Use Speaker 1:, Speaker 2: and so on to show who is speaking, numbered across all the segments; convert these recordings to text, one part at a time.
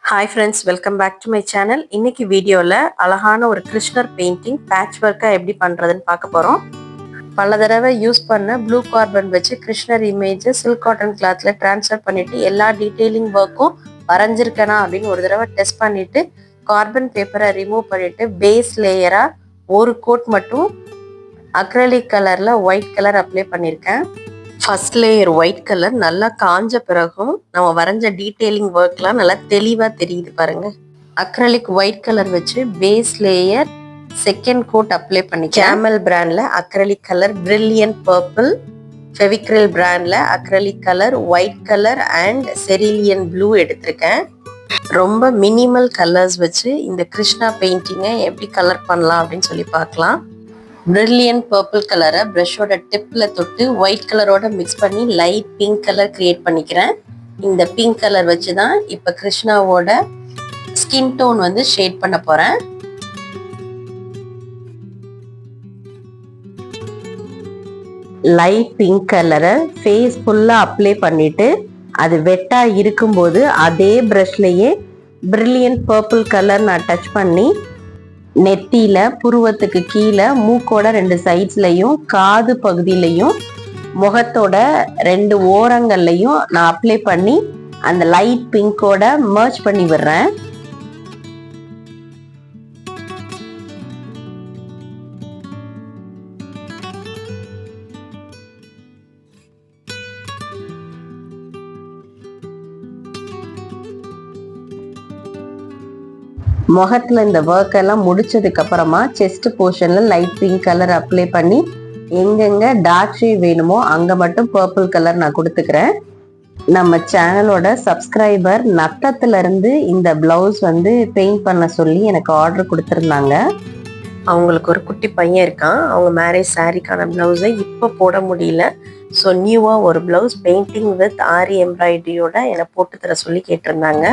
Speaker 1: Hi friends, welcome back to my channel. இன்னைக்கு வீடியோவில் அழகான ஒரு கிருஷ்ணர் பெயிண்டிங் பேட்ச் ஒர்க்காக எப்படி பண்ணுறதுன்னு பார்க்க போகிறோம். பல தடவை யூஸ் பண்ண ப்ளூ கார்பன் வச்சு கிருஷ்ணர் இமேஜை சில்க் காட்டன் கிளாத்தில் ட்ரான்ஸ்ஃபர் பண்ணிவிட்டு எல்லா டீட்டெயிலிங் ஒர்க்கும் வரைஞ்சிருக்கேனா அப்படின்னு ஒரு தடவை டெஸ்ட் பண்ணிவிட்டு கார்பன் பேப்பரை ரிமூவ் பண்ணிவிட்டு பேஸ் லேயராக ஒரு கோட் மட்டும் அக்ரலிக் கலரில் ஒயிட் கலர் அப்ளை பண்ணியிருக்கேன். ஃபர்ஸ்ட் லேயர் ஒயிட் கலர் நல்லா காஞ்ச பிறகும் நம்ம வரைஞ்ச டீட்டெயிலிங் ஒர்க்லாம் நல்லா தெளிவாக தெரியுது பாருங்க. அக்ரலிக் ஒயிட் கலர் வச்சு base layer second coat apply பண்ணி கேமல் பிராண்ட்ல acrylic colour brilliant purple, Fevicryl பிராண்ட்ல acrylic colour white colour and cerulean blue எடுத்திருக்கேன். ரொம்ப மினிமல் கலர்ஸ் வச்சு இந்த கிருஷ்ணா பெயிண்டிங்கை எப்படி கலர் பண்ணலாம் அப்படின்னு சொல்லி பார்க்கலாம். பிரில்லியன்ட் பர்பிள் கலரை ப்ரஷோட டிப்பில் தொட்டு ஒயிட் கலரோட மிக்ஸ் பண்ணி லைட் பிங்க் கலர் கிரியேட் பண்ணிக்கிறேன். இந்த பிங்க் கலர் வச்சு தான் இப்போ கிருஷ்ணாவோட ஸ்கின் டோன் வந்து ஷேட் பண்ண போகிறேன். லைட் பிங்க் கலரை ஃபேஸ் ஃபுல்லாக அப்ளை பண்ணிட்டு அது வெட்டாக இருக்கும்போது அதே ப்ரஷ்லேயே பிரில்லியன்ட் பர்பிள் கலர் நான் டச் பண்ணி நெத்தியில புருவத்துக்கு கீழே மூக்கோட 2 சைட்ஸ்லையும் காது பகுதியிலையும் முகத்தோட 2 ஓரங்கள்லையும் நான் அப்ளை பண்ணி அந்த லைட் பிங்கோட மர்ஜ் பண்ணி விடுறேன். முகத்தில் இந்த ஒர்க் எல்லாம் முடிச்சதுக்கு அப்புறமா செஸ்ட் போர்ஷன்ல லைட் பிங்க் கலர் அப்ளை பண்ணி எங்கெங்க டார்க் ஷேட் வேணுமோ அங்கே மட்டும் பர்பிள் கலர் நான் கொடுத்துக்கிறேன். நம்ம சேனலோட சப்ஸ்கிரைபர் நத்தத்துல இருந்து இந்த பிளவுஸ் வந்து பெயிண்ட் பண்ண சொல்லி எனக்கு ஆர்டர் கொடுத்துருந்தாங்க. அவங்களுக்கு ஒரு குட்டி பையன் இருக்கான். அவங்க மேரேஜ் சாரிக்கான பிளவுஸை இப்போ போட முடியல. ஸோ நியூவாக ஒரு பிளவுஸ் பெயிண்டிங் வித் ஆரி எம்ப்ராய்டரியோட என்னை போட்டு தர சொல்லி கேட்டிருந்தாங்க.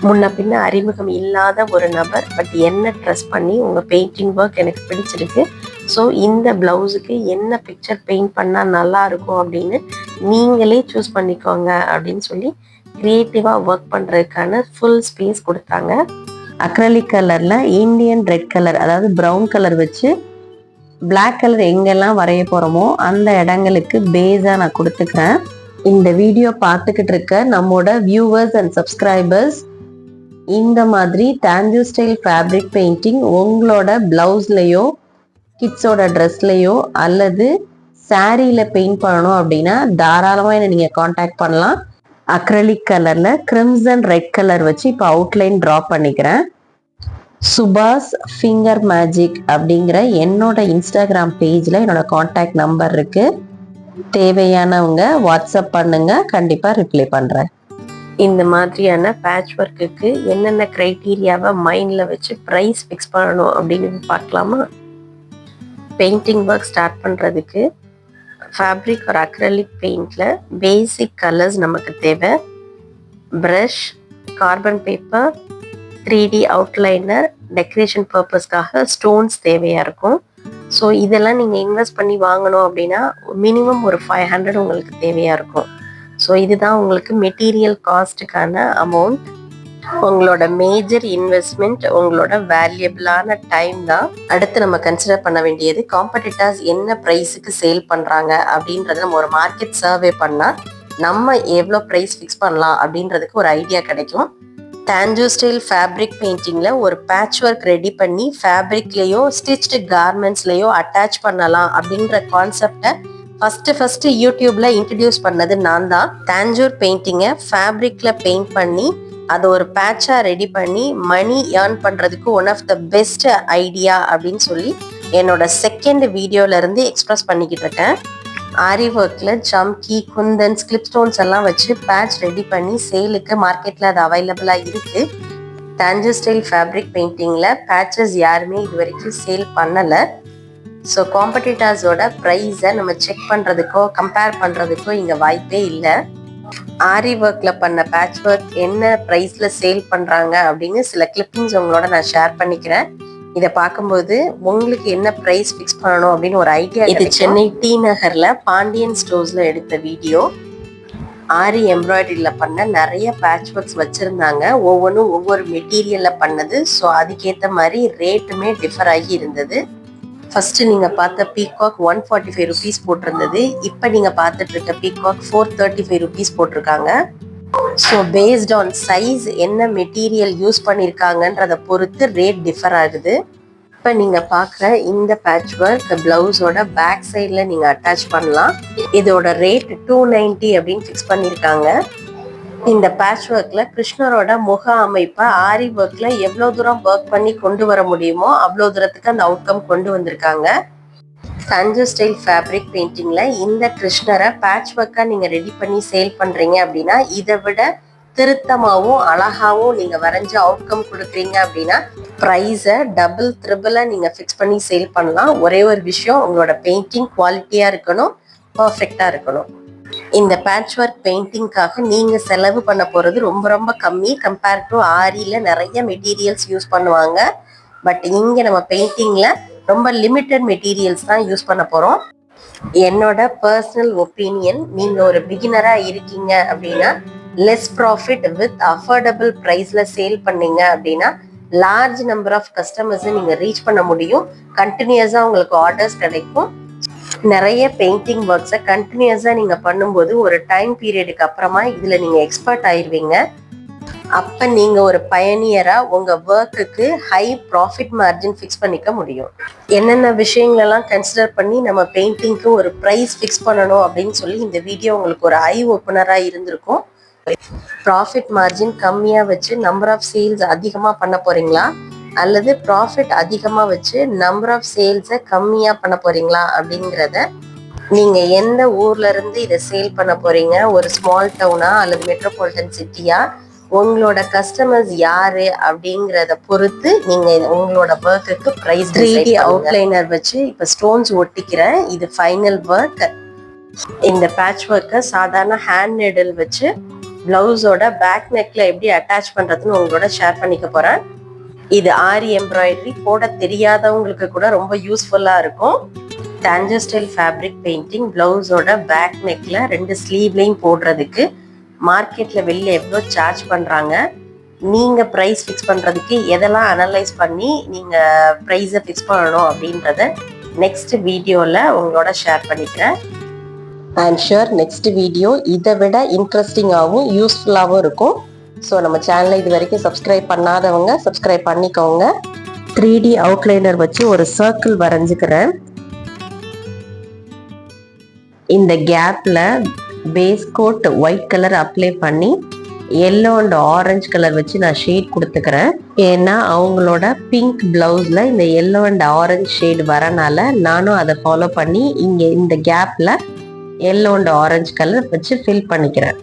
Speaker 1: முன்ன பின்ன அறிமுகம் இல்லாத ஒரு நபர், பட் என்ன ட்ரெஸ் பண்ணி உங்கள் பெயிண்டிங் ஒர்க் எனக்கு பிடிச்சிருக்கு, ஸோ இந்த ப்ளவுஸுக்கு என்ன பிக்சர் பெயிண்ட் பண்ணால் நல்லா இருக்கும் அப்படின்னு நீங்களே சூஸ் பண்ணிக்கோங்க அப்படின்னு சொல்லி க்ரியேட்டிவாக ஒர்க் பண்ணுறதுக்கான ஃபுல் ஸ்பேஸ் கொடுத்தாங்க. அக்ரலிக் கலரில் இந்தியன் ரெட் கலர், அதாவது ப்ரௌன் கலர் வச்சு பிளாக் கலர் எங்கெல்லாம் வரைய போகிறோமோ அந்த இடங்களுக்கு பேஸாக நான் கொடுத்துக்கிறேன். இந்த வீடியோ பார்த்துக்கிட்டு இருக்க நம்மளோட வியூவர்ஸ் அண்ட் சப்ஸ்கிரைபர்ஸ் இந்த மாதிரி தாஞ்சூ ஸ்டைல் ஃபேப்ரிக் பெயிண்டிங் உங்களோட பிளவுஸ்லையோ கிட்ஸோட ட்ரெஸ்லையோ அல்லது சாரியில் பெயிண்ட் பண்ணணும் அப்படின்னா தாராளமாக என்னை நீங்கள் காண்டாக்ட் பண்ணலாம். அக்ரலிக் கலரில் கிரிம்சன் ரெட் கலர் வச்சு இப்போ அவுட்லைன் ட்ரா பண்ணிக்கிறேன். சுபாஷ் ஃபிங்கர் மேஜிக் அப்படிங்கிற என்னோட இன்ஸ்டாகிராம் பேஜில் என்னோட காண்டாக்ட் நம்பர் இருக்குது. தேவையானவங்க வாட்ஸ்அப் பண்ணுங்க, கண்டிப்பாக ரிப்ளை பண்ணுறேன். இந்த மாதிரியான பேட்ச் ஒர்க்குக்கு என்னென்ன க்ரைட்டீரியாவை மைண்டில் வச்சு ப்ரைஸ் ஃபிக்ஸ் பண்ணணும் அப்படின்னு பார்க்கலாமா? பெயிண்டிங் ஒர்க் ஸ்டார்ட் பண்ணுறதுக்கு ஃபேப்ரிக் ஒரு அக்ரலிக் பெயிண்டில் பேசிக் கலர்ஸ் நமக்கு தேவை. Brush, carbon paper, 3D outliner, decoration பர்பஸ்க்காக ஸ்டோன்ஸ் தேவையாக இருக்கும். ஸோ இதெல்லாம் நீங்கள் இன்வெஸ்ட் பண்ணி வாங்கணும் அப்படின்னா மினிமம் ஒரு 500 உங்களுக்கு தேவையாக இருக்கும். ஸோ இதுதான் உங்களுக்கு மெட்டீரியல் காஸ்ட்டுக்கான அமௌண்ட். உங்களோட மேஜர் இன்வெஸ்ட்மெண்ட் உங்களோட வேல்யூபிளான டைம் தான். அடுத்து நம்ம கன்சிடர் பண்ண வேண்டியது காம்படிட்டர்ஸ் என்ன ப்ரைஸுக்கு சேல் பண்ணுறாங்க அப்படின்றத நம்ம ஒரு மார்க்கெட் சர்வே பண்ணால் நம்ம எவ்வளோ ப்ரைஸ் ஃபிக்ஸ் பண்ணலாம் அப்படின்றதுக்கு ஒரு ஐடியா கிடைக்கும். தாஞ்சூ ஸ்டைல் ஃபேப்ரிக் பெயிண்டிங்கில் ஒரு பேட்ச் ஒர்க் ரெடி பண்ணி ஃபேப்ரிக்லேயோ ஸ்டிச்டு கார்மெண்ட்ஸ்லேயோ அட்டாச் பண்ணலாம் அப்படின்ற கான்செப்டை ஃபஸ்ட்டு யூடியூப்பில் இன்ட்ரடியூஸ் பண்ணது நான் தான். தாஞ்சூர் பெயிண்டிங்கை ஃபேப்ரிக்கில் பெயிண்ட் பண்ணி அதை ஒரு பேட்சாக ரெடி பண்ணி மணி ஏர்ன் பண்ணுறதுக்கு one of the best idea அப்படின்னு சொல்லி என்னோட செகண்ட் வீடியோவிலேருந்து எக்ஸ்ப்ரெஸ் பண்ணிக்கிட்டு இருக்கேன். ஆரி ஒர்க்கில் ஜம்கி, குந்தன், ஸ்கிளிப் ஸ்டோன்ஸ் எல்லாம் வச்சு பேட்ச் ரெடி பண்ணி சேலுக்கு மார்க்கெட்டில் அது அவைலபிளாக இருக்குது. தாஞ்சூ ஸ்டைல் ஃபேப்ரிக் பெயிண்டிங்கில் பேட்சஸ் யாருமே இது வரைக்கும் சேல் பண்ணலை. ஸோ காம்படிட்டர்ஸோட ப்ரைஸை நம்ம செக் பண்ணுறதுக்கோ கம்பேர் பண்ணுறதுக்கோ இங்கே வாய்ப்பே இல்லை. ஆரி ஒர்க்கில் பண்ண பேட்ச் ஒர்க் என்ன ப்ரைஸில் சேல் பண்ணுறாங்க அப்படின்னு சில கிளிப்பிங்ஸ் உங்களோட நான் ஷேர் பண்ணிக்கிறேன். இதை பார்க்கும்போது உங்களுக்கு என்ன ப்ரைஸ் ஃபிக்ஸ் பண்ணணும் அப்படின்னு ஒரு ஐடியா. இது சென்னை டி நகரில் பாண்டியன் ஸ்டோர்ஸில் எடுத்த வீடியோ. ஆரி எம்ப்ராய்டரியில பண்ண நிறைய பேட்ச் ஒர்க்ஸ் வச்சிருந்தாங்க. ஒவ்வொன்றும் ஒவ்வொரு மெட்டீரியல்ல பண்ணது. ஸோ அதுக்கேற்ற மாதிரி ரேட்டுமே டிஃபர் ஆகி இருந்தது. ஃபர்ஸ்ட் நீங்க பார்த்த பீகாக் 145 ருபீஸ் போட்டிருந்தது. இப்போ நீங்க பார்த்துட்டு இருக்க பீகாக் 435 ருபீஸ் போட்டிருக்காங்க. ஸோ பேஸ்ட் ஆன் சைஸ் என்ன மெட்டீரியல் யூஸ் பண்ணியிருக்காங்கன்றதை பொறுத்து ரேட் டிஃபர் ஆகுது. இப்போ நீங்க பார்க்குற இந்த பேட்ச் ஒர்க் பிளவுஸோட பேக் சைடில் நீங்க அட்டாச் பண்ணலாம். இதோட ரேட் 290 அப்படின்னு ஃபிக்ஸ் பண்ணியிருக்காங்க. இந்த பேட்ச் ஒர்க்ல கிருஷ்ணரோட முக அமைப்பை ஆரி ஒர்க்ல எவ்வளவு தூரம் ஒர்க் பண்ணி கொண்டு வர முடியுமோ அவ்வளவு தூரத்துக்கு அந்த அவுட்கம் கொண்டு வந்திருக்காங்க. தஞ்சை ஸ்டைல் ஃபேப்ரிக் பெயிண்டிங்ல இந்த கிருஷ்ணரை பேட்ச் ஒர்க்கா நீங்க ரெடி பண்ணி சேல் பண்றீங்க அப்படின்னா இதை விட திருத்தமாவும் அழகாவும் நீங்க வரைஞ்சு அவுட்கம் கொடுக்குறீங்க அப்படின்னா ப்ரைஸை டபுள் ட்ரிபிளா நீங்க ஃபிக்ஸ் பண்ணி சேல் பண்ணலாம். ஒரே ஒரு விஷயம், உங்களோட பெயிண்டிங் குவாலிட்டியா இருக்கணும், பர்ஃபெக்டா இருக்கணும். இந்த பேட்ச் ஒர்க் பெயிண்டிங்காக நீங்க செலவு பண்ண போறது ரொம்ப ரொம்ப கம்மி கம்பேர் டு ஆரியில நிறைய மெட்டீரியல்ஸ் யூஸ் பண்ணுவாங்க. பட் இங்க நம்ம பெயிண்டிங்ல ரொம்ப லிமிட்டட் மெட்டீரியல்ஸ் தான் யூஸ் பண்ண போறோம். என்னோட பர்சனல் ஒப்பீனியன், நீங்க ஒரு பிகினரா இருக்கீங்க அப்படின்னா லெஸ் ப்ராஃபிட் வித் அஃபோர்டபுள் ப்ரைஸ்ல சேல் பண்ணீங்க அப்படின்னா லார்ஜ் நம்பர் ஆஃப் கஸ்டமர்ஸை நீங்க ரீச் பண்ண முடியும். கண்டினியூஸா உங்களுக்கு ஆர்டர்ஸ் கிடைக்கும். நிறைய பெயிண்டிங் ஒர்க்ஸை கண்டினியூஸா நீங்க பண்ணும்போது ஒரு டைம் பீரியடுக்கு அப்புறமா இதுல நீங்க எக்ஸ்பர்ட் ஆயிருவீங்க. அப்ப நீங்க ஒரு பயனியரா உங்க ஒர்க்குக்கு ஹை ப்ராஃபிட் மார்ஜின் ஃபிக்ஸ் பண்ணிக்க முடியும். என்னென்ன விஷயங்களெல்லாம் கன்சிடர் பண்ணி நம்ம பெயிண்டிங்க்கு ஒரு ப்ரைஸ் ஃபிக்ஸ் பண்ணணும் அப்படின்னு சொல்லி இந்த வீடியோ உங்களுக்கு ஒரு ஐ ஓப்பனரா இருந்திருக்கும். ப்ராஃபிட் மார்ஜின் கம்மியா வச்சு நம்பர் ஆஃப் சேல்ஸ் அதிகமா பண்ண போறீங்களா, அல்லது ப்ராஃபிட் அதிகமாக வச்சு நம்பர் ஆஃப் சேல்ஸை கம்மியாக பண்ண போறீங்களா அப்படிங்கிறத, நீங்க எந்த ஊர்ல இருந்து இதை சேல் பண்ண போறீங்க, ஒரு ஸ்மால் டவுனா அல்லது மெட்ரோபாலிட்டன் சிட்டியா, உங்களோட கஸ்டமர்ஸ் யாரு அப்படிங்கிறத பொறுத்து நீங்க உங்களோட ஒர்க்குக்கு பிரைஸ். 3D அவுட்லைனர் வச்சு இப்ப ஸ்டோன்ஸ் ஒட்டிக்கிறேன். இது ஃபைனல் ஒர்க். இந்த பேட்ச் ஒர்க்கை சாதாரண ஹேண்ட் நீடில் வச்சு பிளவுஸோட பேக் நெக்ல எப்படி அட்டாச் பண்றதுன்னு உங்களோட ஷேர் பண்ணிக்க போறேன். இது ஆரி எம்ப்ராய்டரி போட தெரியாதவங்களுக்கு கூட ரொம்ப யூஸ்ஃபுல்லா இருக்கும். தஞ்சை ஸ்டைல் ஃபேப்ரிக் பெயிண்டிங் பிளவுஸோட பேக் நெக்ல 2 ஸ்லீவ்லையும் போடுறதுக்கு மார்க்கெட்ல வெளியில எவ்வளோ சார்ஜ் பண்றாங்க, நீங்க ப்ரைஸ் ஃபிக்ஸ் பண்றதுக்கு எதெல்லாம் அனலைஸ் பண்ணி நீங்க ப்ரைஸை ஃபிக்ஸ் பண்ணணும் அப்படின்றத நெக்ஸ்ட் வீடியோல உங்களோட ஷேர் பண்ணிக்கிறேன். அண்ட் ஷூர் நெக்ஸ்ட் வீடியோ இதை விட இன்ட்ரெஸ்டிங்காகவும் யூஸ்ஃபுல்லாகவும் இருக்கும். ஸோ நம்ம சேனலை இது வரைக்கும் சப்ஸ்கிரைப் பண்ணாதவங்க சப்ஸ்கிரைப் பண்ணிக்கோங்க. 3D அவுட்லைனர் வச்சு ஒரு சர்க்கிள் வரைஞ்சுக்கிறேன். இந்த கேப்ல base coat white colour apply பண்ணி எல்லோ அண்ட் ஆரஞ்சு கலர் வச்சு நான் ஷேட் கொடுத்துக்கிறேன். ஏன்னா அவங்களோட பிங்க் பிளவுஸ்ல இந்த எல்லோ அண்ட் ஆரஞ்சு ஷேட் வரனால நானும் அதை ஃபாலோ பண்ணி இங்க இந்த கேப்ல எல்லோ அண்ட் ஆரஞ்சு கலர் வச்சு ஃபில் பண்ணிக்கிறேன்.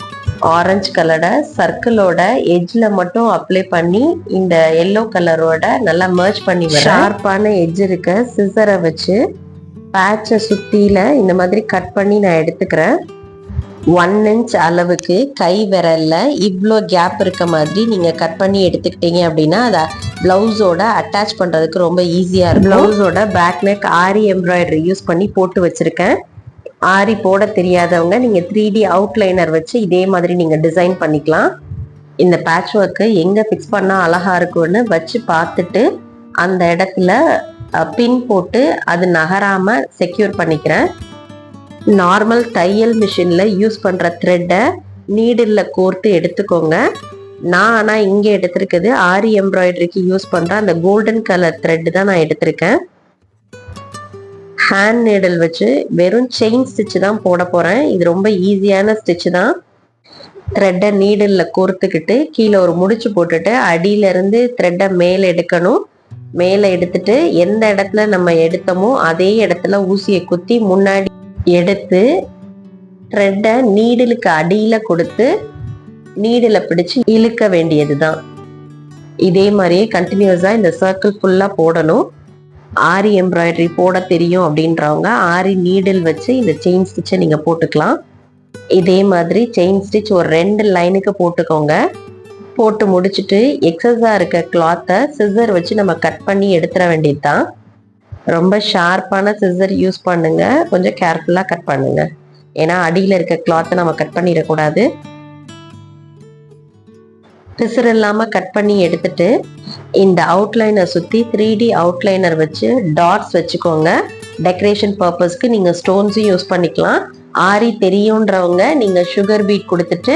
Speaker 1: ஆரஞ்சு கலரோட சர்க்கிளோட எட்ஜ்ல மட்டும் அப்ளை பண்ணி இந்த எல்லோ கலரோட நல்லா மர்ஜ் பண்ணி ஷார்ப்பான எட்ஜ் இருக்க சிசரை வச்சு பேட்சை சுத்தியில இந்த மாதிரி கட் பண்ணி நான் எடுத்துக்கிறேன். 1 இன்ச் அளவுக்கு கை விரல்ல இவ்வளோ கேப் இருக்க மாதிரி நீங்க கட் பண்ணி எடுத்துக்கிட்டீங்க அப்படின்னா அதை பிளவுஸோட அட்டாச் பண்றதுக்கு ரொம்ப ஈஸியா இருக்கும். பிளவுஸோட பேக் நெக் ஆரி எம்ப்ராய்டரி யூஸ் பண்ணி போட்டு வச்சிருக்கேன். ஆரி போட தெரியாதவங்க நீங்க 3D அவுட்லைனர் வச்சு இதே மாதிரி நீங்க டிசைன் பண்ணிக்கலாம். இந்த பேட்ச் ஒர்க்கு எங்க ஃபிக்ஸ் பண்ணா அழகா இருக்கும்னு வச்சு பார்த்துட்டு அந்த இடத்துல பின் போட்டு அது நகராம செக்யூர் பண்ணிக்கிறேன். நார்மல் தையல் மிஷின்ல யூஸ் பண்ற த்ரெட்டை நீடில்ல கோர்த்து எடுத்துக்கோங்க. நான் ஆனா இங்க எடுத்திருக்குது ஆரி எம்ப்ராய்டரிக்கு யூஸ் பண்ற அந்த கோல்டன் கலர் த்ரெட் தான் நான் எடுத்திருக்கேன். ஹேண்ட் நீடில் வச்சு வெறும் செயின் ஸ்டிச் தான் போட போறேன். இது ரொம்ப ஈஸியான ஸ்டிச் தான். த்ரெட்டை நீடில்ல கோர்த்துக்கிட்டு கீழே ஒரு முடிச்சு போட்டுட்டு அடியில இருந்து த்ரெட்டை மேல எடுக்கணும். மேல எடுத்துட்டு எந்த இடத்துல நம்ம எடுத்தோமோ அதே இடத்துல ஊசியை குத்தி முன்னாடி எடுத்து த்ரெட்டை நீடிலுக்கு அடியில கொடுத்து நீடில பிடிச்சு இழுக்க வேண்டியதுதான். இதே மாதிரியே கண்டினியூஸா இந்த சர்க்கிள் ஃபுல்லா போடணும். ஆரி எம்ப்ராய்டரி போட தெரியும் அப்படின்றவங்க ஆரி நீடில் வச்சு இந்த செயின் ஸ்டிச்சை நீங்க போட்டுக்கலாம். இதே மாதிரி செயின் ஸ்டிச் ஒரு 2 லைனுக்கு போட்டுக்கோங்க. போட்டு முடிச்சுட்டு எக்ஸஸா இருக்க கிளாத்தை சிசர் வச்சு நம்ம கட் பண்ணி எடுத்துட வேண்டியது தான். ரொம்ப ஷார்ப்பான சிசர் யூஸ் பண்ணுங்க, கொஞ்சம் கேர்ஃபுல்லா கட் பண்ணுங்க. ஏன்னா அடியில் இருக்க கிளாத்தை நம்ம கட் பண்ணிடக்கூடாது. பிசுறு இல்லாம கட் பண்ணி எடுத்துட்டு இந்த அவுட்லைனர் சுத்தி 3D அவுட்லைனர் வச்சு டாட்ஸ் வச்சுக்கோங்க. டெக்கரேஷன் பர்பஸ்க்கு நீங்க ஸ்டோன்ஸும் யூஸ் பண்ணிக்கலாம். ஆரி தெரியுன்றவங்க நீங்க சுகர் பீட் கொடுத்துட்டு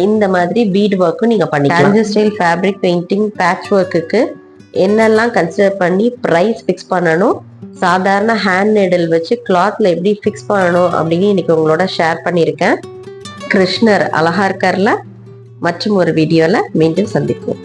Speaker 1: இந்த மாதிரி பீட் ஒர்க்கும் நீங்க பண்ணிக்கலாம். Tanjore style fabric painting patch ஒர்க்குக்கு என்னெல்லாம் கன்சிடர் பண்ணி ப்ரைஸ் ஃபிக்ஸ் பண்ணணும், சாதாரண ஹேண்ட் நீடில் வச்சு கிளாத்ல எப்படி ஃபிக்ஸ் பண்ணணும் அப்படின்னு இன்னைக்கு உங்களோட ஷேர் பண்ணியிருக்கேன். கிருஷ்ணர் அழகா இருக்கார்ல. மற்றும் ஒரு வீடியோல மீண்டும் சந்திப்போம்.